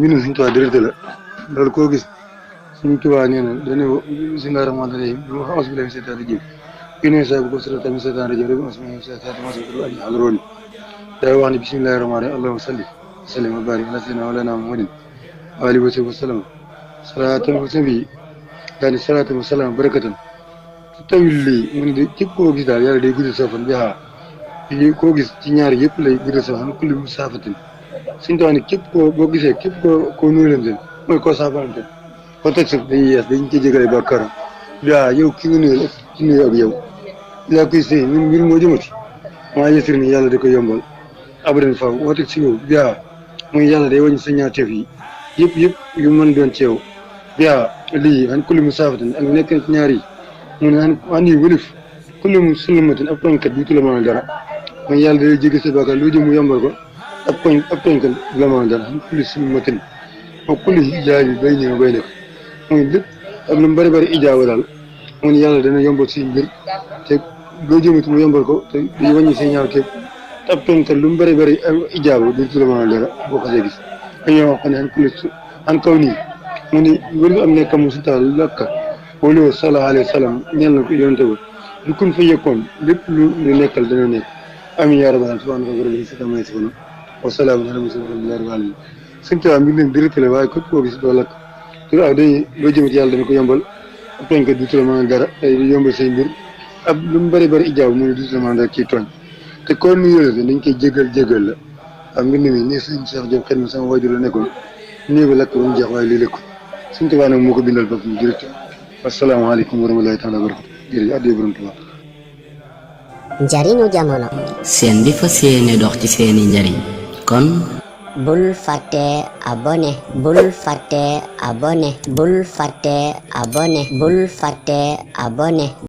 ñun suñu tubaab direct la loolu koo gis suñu tubaab nee na dañoo bismillaahi rahmaani rahiim bu ma auzu billaahi mina seytaani rajiim yéen saa bu ko sirata min seytaani rajiim rek asmaa seytaani ma seytaani aji alroon day wax ne bismillaahi rahmaani rahiim allahumma salli sallim wa barik ala sayyidina mawlana muhammadin wa alihi wa sahbihi wa sallam salaatan wa sabi daani salaatan wa salaam barakatan su tawil lii mu ne de képp koo gis daal yàlla day guddal sa fan bi lii koo gis ci ñaar yëpp lay guddal sa fan kulli musaafatin suñu tax ne képp koo boo gisee képp koo nuyu leen mooy koo saafante ko teg sax dañuy yees dañ koy jégale bàkkaaram yaa yow ki nga nuyu ak ci nuyu ak yow laa koy sëy ñun mbir moo jëmati maa yësir ni yàlla da koy yombal abadan faw woote si yow yaa mooy yàlla day wàññi sa ñaar teef yi yëpp yu mën doon ci yow yaa lii an kulli musaafatin ak nekk ci ñaar yi mu ne an yi wëlif kulli mu sulmatin ab tooñkat duutu la mën dara mooy yàlla day jéggi sa bàkkaar loo jëm mu yombal ko ab tooñkat du la mën dara an kulli sulmatin wa kulli ijaabi bay ñëw bay nekk mooy lépp ak lu mu bëri ijaaba daal mu ne yàlla dana yombal si mbir te loo jëmati mu yombal ko te di wàññi say ñaaw te ab tooñkat lu mu bëri ijaaba duutu la mën dara boo ko see gis dañoo wax ne an kaw nii mu ne wér am nekkam mu si taal lakka wala sallallahu alayhi wa sallam ñeel na ko yonente ba lu kun fa yëkkoon lépp lu nekkal dana nekk amiin yaa rabbal subhaanaka rabbil izzati ammaa yasifuun wa salaamun alal mursaliin walhamdulillaahi rabbil aalamiin suñ tubaab mi ngi leen direct la waaye képp koo gis doo lakk te waaw day loo jëmati yàlla dana ko yombal ab tooñkat du la mën a dara day yombal say mbir ab lu mu bëri ijaab mu ne du la mën a dara kii tooñ te kon nu yële dañ koy jégal la waaw mbir mi nii suñ Cheikh Diop xel mi sama waajur la nekkoon nii ba lakk ba mu jeex waaye lii lékku suñ tubaab nag moo ko bindal boppam direct asalaamaaleykum wa rahmatulaahi taala wa barakatu jërëjëf addi borom Tuubaa njariñu jamono seen bi fas yéene dox ci seeni njariñ kon bul fàtte abonné bul fàtte abonné bul fàtte abonné bul fàtte abonné